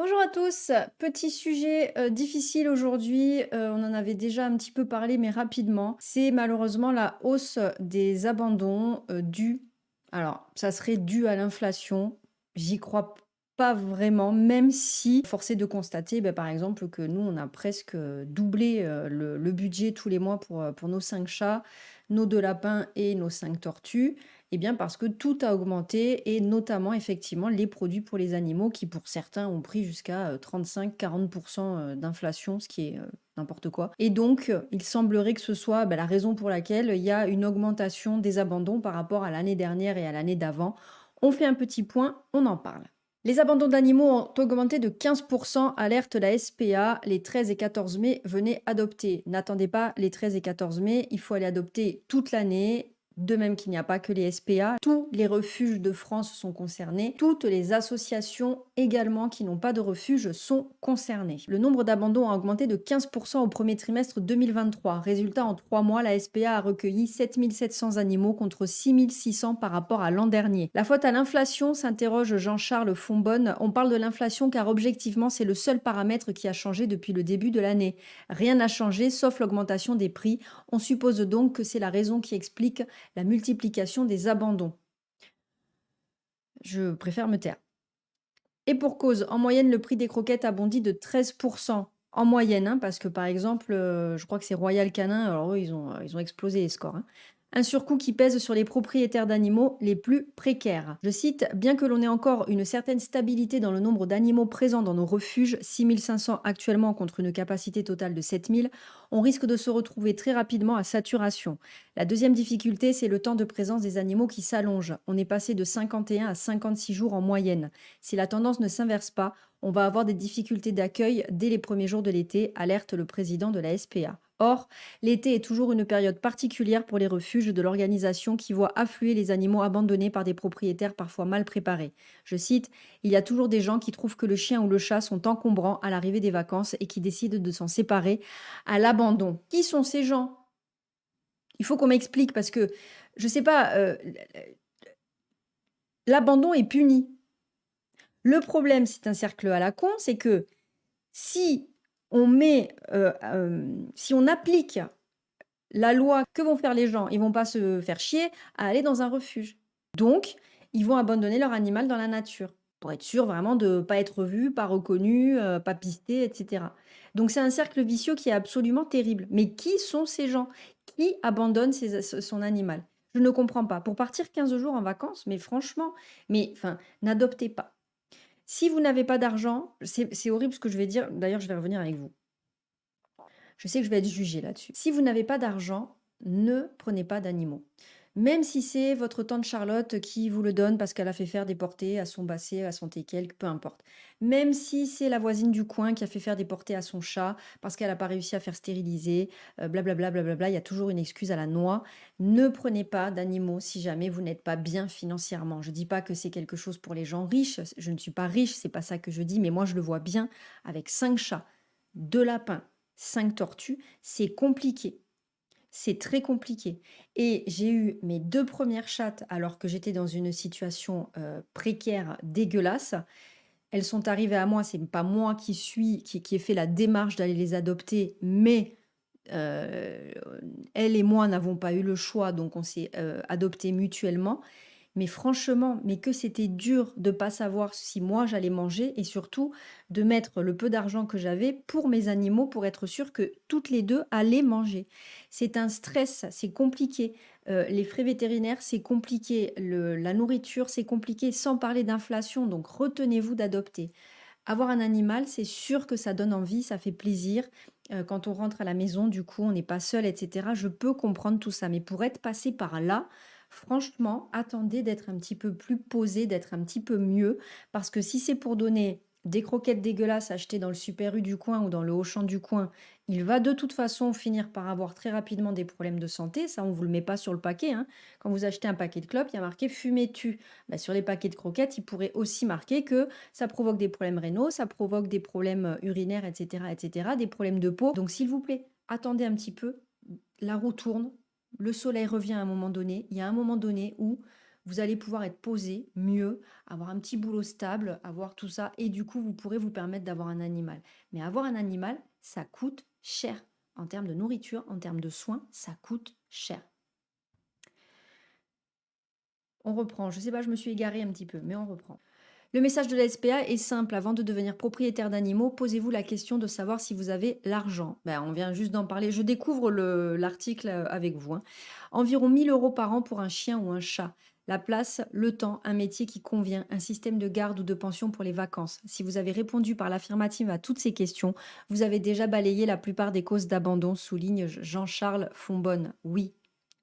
Bonjour à tous, petit sujet difficile aujourd'hui, on en avait déjà un petit peu parlé mais rapidement. C'est malheureusement la hausse des abandons due, alors ça serait dû à l'inflation, j'y crois pas vraiment, même si force est de constater par exemple que nous on a presque doublé le budget tous les mois pour nos 5 chats, nos 2 lapins et nos 5 tortues. Eh bien parce que tout a augmenté et notamment effectivement les produits pour les animaux qui pour certains ont pris jusqu'à 35-40 d'inflation, ce qui est n'importe quoi. Et donc il semblerait que ce soit la raison pour laquelle il y a une augmentation des abandons par rapport à l'année dernière et à l'année d'avant. On fait un petit point, on en parle. Les abandons d'animaux ont augmenté de 15%, alerte la SPA. Les 13 et 14 mai, venez adopter. N'attendez pas les 13 et 14 mai, il faut aller adopter toute l'année. De même qu'il n'y a pas que les SPA, tous les refuges de France sont concernés, toutes les associations également qui n'ont pas de refuge sont concernées. Le nombre d'abandons a augmenté de 15% au premier trimestre 2023. Résultat, en 3 mois, la SPA a recueilli 7700 animaux contre 6600 par rapport à l'an dernier. La faute à l'inflation, s'interroge Jean-Charles Fonbonne. On parle de l'inflation car objectivement, c'est le seul paramètre qui a changé depuis le début de l'année. Rien n'a changé sauf l'augmentation des prix. On suppose donc que c'est la raison qui explique la multiplication des abandons. Je préfère me taire. Et pour cause, en moyenne, le prix des croquettes a bondi de 13%. En moyenne, hein, parce que par exemple, je crois que c'est Royal Canin, alors eux, ils ont explosé les scores, hein. Un surcoût qui pèse sur les propriétaires d'animaux les plus précaires. Je cite, bien que l'on ait encore une certaine stabilité dans le nombre d'animaux présents dans nos refuges, 6500 actuellement contre une capacité totale de 7000, on risque de se retrouver très rapidement à saturation. La deuxième difficulté, c'est le temps de présence des animaux qui s'allonge. On est passé de 51 à 56 jours en moyenne. Si la tendance ne s'inverse pas, on va avoir des difficultés d'accueil dès les premiers jours de l'été, alerte le président de la SPA. Or, l'été est toujours une période particulière pour les refuges de l'organisation qui voit affluer les animaux abandonnés par des propriétaires parfois mal préparés. Je cite, il y a toujours des gens qui trouvent que le chien ou le chat sont encombrants à l'arrivée des vacances et qui décident de s'en séparer à l'abandon. Qui sont ces gens? Il faut qu'on m'explique parce que, je sais pas, l'abandon est puni. Le problème, c'est un cercle à la con, c'est que si on met, si on applique la loi, que vont faire les gens? Ils vont pas se faire chier à aller dans un refuge. Donc, ils vont abandonner leur animal dans la nature pour être sûr vraiment de pas être vus, pas reconnus, pas pistés et cetera. Donc c'est un cercle vicieux qui est absolument terrible. Mais qui sont ces gens? Qui abandonne son animal? Je ne comprends pas. Pour partir 15 jours en vacances, mais franchement, mais enfin, n'adoptez pas. Si vous n'avez pas d'argent, c'est horrible ce que je vais dire, d'ailleurs je vais revenir avec vous. Je sais que je vais être jugée là-dessus. Si vous n'avez pas d'argent, ne prenez pas d'animaux. Même si c'est votre tante Charlotte qui vous le donne parce qu'elle a fait faire des portées à son basset, à son teckel, peu importe. Même si c'est la voisine du coin qui a fait faire des portées à son chat parce qu'elle n'a pas réussi à faire stériliser, blablabla, blablabla, il y a toujours une excuse à la noix. Ne prenez pas d'animaux si jamais vous n'êtes pas bien financièrement. Je ne dis pas que c'est quelque chose pour les gens riches. Je ne suis pas riche, c'est pas ça que je dis, mais moi je le vois bien avec 5 chats, 2 lapins, 5 tortues, c'est compliqué. C'est très compliqué. Et j'ai eu mes 2 premières chattes alors que j'étais dans une situation, précaire, dégueulasse. Elles sont arrivées à moi, c'est pas moi qui ai fait la démarche d'aller les adopter, mais, heu, elles et moi n'avons pas eu le choix, donc on s'est, adoptées mutuellement. Mais franchement, mais que c'était dur de pas savoir si moi j'allais manger et surtout de mettre le peu d'argent que j'avais pour mes animaux pour être sûre que toutes les 2 allaient manger. C'est un stress, c'est compliqué. Les frais vétérinaires, c'est compliqué. La nourriture, c'est compliqué, sans parler d'inflation, donc retenez-vous d'adopter. Avoir un animal, c'est sûr que ça donne envie, ça fait plaisir. Quand on rentre à la maison, du coup, on n'est pas seul, et cetera. Je peux comprendre tout ça, mais pour être passé par là, franchement, attendez d'être un petit peu plus posé, d'être un petit peu mieux, parce que si c'est pour donner des croquettes dégueulasses achetées dans le Super U du coin ou dans le Auchan du coin, il va de toute façon finir par avoir très rapidement des problèmes de santé. Ça, on vous le met pas sur le paquet, hein. Quand vous achetez un paquet de clopes, il y a marqué «Fumer tue». Bah, sur les paquets de croquettes, il pourrait aussi marquer que ça provoque des problèmes rénaux, ça provoque des problèmes, urinaires et cetera, des problèmes de peau. Donc s'il vous plaît, attendez un petit peu, la roue tourne, le soleil revient à un moment donné. Il y a un moment donné où vous allez pouvoir être posé mieux, avoir un petit boulot stable, avoir tout ça et du coup, vous pourrez vous permettre d'avoir un animal. Mais avoir un animal, ça coûte cher. En termes de nourriture, en termes de soins, ça coûte cher. On reprend. Je sais pas, je me suis égarée un petit peu, mais on reprend. Le message de la SPA est simple. Avant de devenir propriétaire d'animaux, posez-vous la question de savoir si vous avez l'argent. Ben, on vient juste d'en parler. Je découvre l'article avec vous, hein. Environ 1 000 € par an pour un chien ou un chat. La place, le temps, un métier qui convient, un système de garde ou de pension pour les vacances. Si vous avez répondu par l'affirmative à toutes ces questions, vous avez déjà balayé la plupart des causes d'abandon, souligne Jean-Charles Fonbonne. Oui,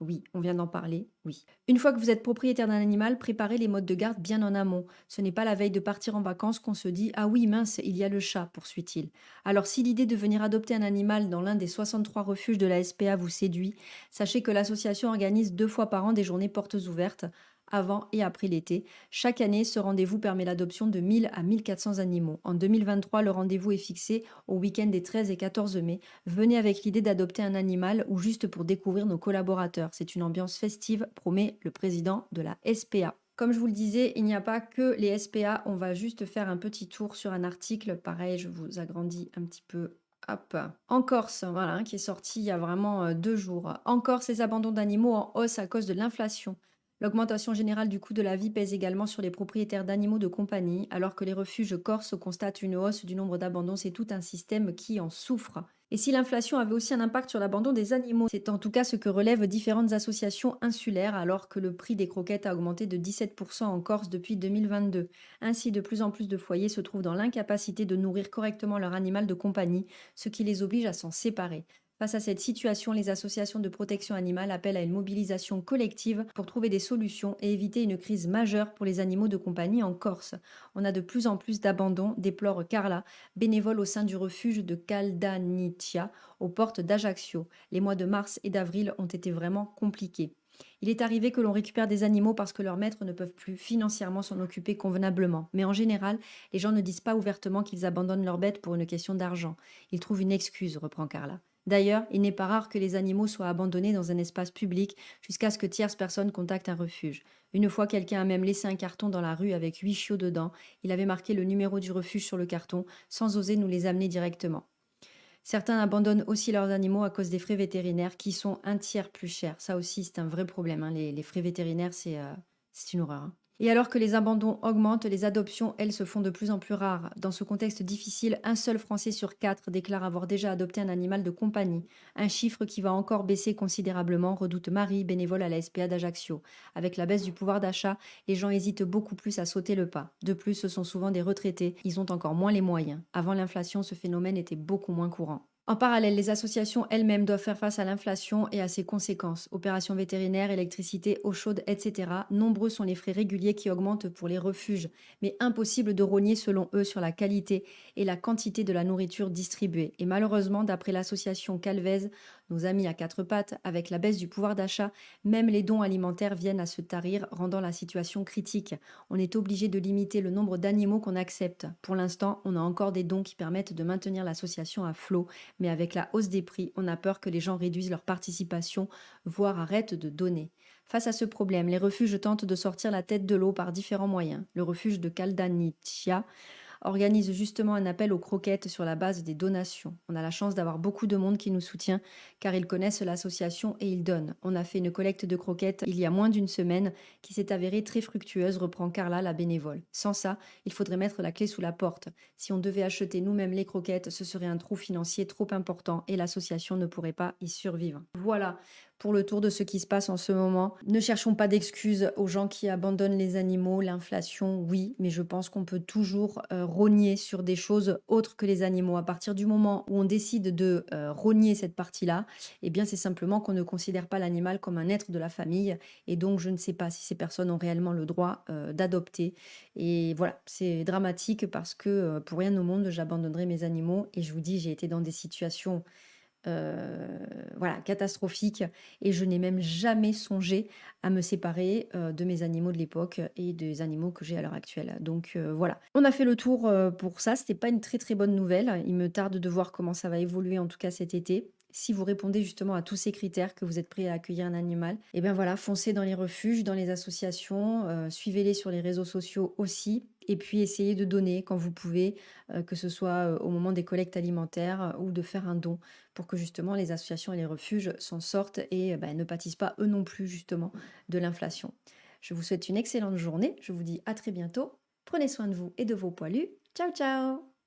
oui, on vient d'en parler, oui. Une fois que vous êtes propriétaire d'un animal, préparez les modes de garde bien en amont. Ce n'est pas la veille de partir en vacances qu'on se dit ah oui, mince, il y a le chat, poursuit-il. Alors, si l'idée de venir adopter un animal dans l'un des 63 refuges de la SPA vous séduit, sachez que l'association organise 2 fois par an des journées portes ouvertes, avant et après l'été. Chaque année, ce rendez-vous permet l'adoption de 1000 à 1400 animaux. En 2023, le rendez-vous est fixé au week-end des 13 et 14 mai. Venez avec l'idée d'adopter un animal ou juste pour découvrir nos collaborateurs. C'est une ambiance festive, promet le président de la SPA. Comme je vous le disais, il n'y a pas que les SPA. On va juste faire un petit tour sur un article. Pareil, je vous agrandis un petit peu. Hop. En Corse, voilà, qui est sorti il y a vraiment 2 jours. En Corse, les abandons d'animaux en hausse à cause de l'inflation. L'augmentation générale du coût de la vie pèse également sur les propriétaires d'animaux de compagnie. Alors que les refuges corses constatent une hausse du nombre d'abandons, c'est tout un système qui en souffre. Et si l'inflation avait aussi un impact sur l'abandon des animaux, c'est en tout cas ce que relèvent différentes associations insulaires, alors que le prix des croquettes a augmenté de 17% en Corse depuis 2022. Ainsi, de plus en plus de foyers se trouvent dans l'incapacité de nourrir correctement leur animal de compagnie, ce qui les oblige à s'en séparer. Face à cette situation, les associations de protection animale appellent à une mobilisation collective pour trouver des solutions et éviter une crise majeure pour les animaux de compagnie en Corse. On a de plus en plus d'abandons, déplore Carla, bénévole au sein du refuge de Caldanitia, aux portes d'Ajaccio. Les mois de mars et d'avril ont été vraiment compliqués. Il est arrivé que l'on récupère des animaux parce que leurs maîtres ne peuvent plus financièrement s'en occuper convenablement. Mais en général, les gens ne disent pas ouvertement qu'ils abandonnent leurs bêtes pour une question d'argent. Ils trouvent une excuse, reprend Carla. D'ailleurs, il n'est pas rare que les animaux soient abandonnés dans un espace public jusqu'à ce que tierces personnes contactent un refuge. Une fois, quelqu'un a même laissé un carton dans la rue avec 8 chiots dedans. Il avait marqué le numéro du refuge sur le carton, sans oser nous les amener directement. Certains abandonnent aussi leurs animaux à cause des frais vétérinaires qui sont un tiers plus chers. Ça aussi, c'est un vrai problème, hein. Les frais vétérinaires, c'est une horreur, hein. Et alors que les abandons augmentent, les adoptions, elles, se font de plus en plus rares. Dans ce contexte difficile, un seul Français sur 4 déclare avoir déjà adopté un animal de compagnie. Un chiffre qui va encore baisser considérablement, redoute Marie, bénévole à la SPA d'Ajaccio. Avec la baisse du pouvoir d'achat, les gens hésitent beaucoup plus à sauter le pas. De plus, ce sont souvent des retraités, ils ont encore moins les moyens. Avant l'inflation, ce phénomène était beaucoup moins courant. En parallèle, les associations elles-mêmes doivent faire face à l'inflation et à ses conséquences. Opérations vétérinaires, électricité, eau chaude, etc. Nombreux sont les frais réguliers qui augmentent pour les refuges, mais impossible de rogner selon eux sur la qualité et la quantité de la nourriture distribuée. Et malheureusement, d'après l'association Calvez, nos amis à 4 pattes, avec la baisse du pouvoir d'achat, même les dons alimentaires viennent à se tarir, rendant la situation critique. On est obligé de limiter le nombre d'animaux qu'on accepte. Pour l'instant, on a encore des dons qui permettent de maintenir l'association à flot, mais avec la hausse des prix, on a peur que les gens réduisent leur participation, voire arrêtent de donner. Face à ce problème, les refuges tentent de sortir la tête de l'eau par différents moyens. Le refuge de Caldanitia organise justement un appel aux croquettes sur la base des donations. On a la chance d'avoir beaucoup de monde qui nous soutient car ils connaissent l'association et ils donnent. On a fait une collecte de croquettes il y a moins d'une semaine qui s'est avérée très fructueuse, reprend Carla, la bénévole. Sans ça, il faudrait mettre la clé sous la porte. Si on devait acheter nous-mêmes les croquettes, ce serait un trou financier trop important et l'association ne pourrait pas y survivre. Voilà pour le tour de ce qui se passe en ce moment. Ne cherchons pas d'excuses aux gens qui abandonnent les animaux. L'inflation, oui, mais je pense qu'on peut toujours rogner sur des choses autres que les animaux. À partir du moment où on décide de rogner cette partie-là, eh bien c'est simplement qu'on ne considère pas l'animal comme un être de la famille. Et donc je ne sais pas si ces personnes ont réellement le droit d'adopter. Et voilà, c'est dramatique parce que pour rien au monde, j'abandonnerai mes animaux. Et je vous dis, j'ai été dans des situations voilà, catastrophique et je n'ai même jamais songé à me séparer de mes animaux de l'époque et des animaux que j'ai à l'heure actuelle. Donc voilà, on a fait le tour pour ça. C'était pas une très très bonne nouvelle. Il me tarde de voir comment ça va évoluer en tout cas cet été. si vous répondez justement à tous ces critères, que vous êtes prêt à accueillir un animal, et bien voilà, foncez dans les refuges, dans les associations, suivez-les sur les réseaux sociaux aussi, et puis essayez de donner quand vous pouvez, que ce soit au moment des collectes alimentaires ou de faire un don pour que justement les associations et les refuges s'en sortent et bah, ne pâtissent pas eux non plus justement de l'inflation. Je vous souhaite une excellente journée, je vous dis à très bientôt, prenez soin de vous et de vos poilus, ciao ciao.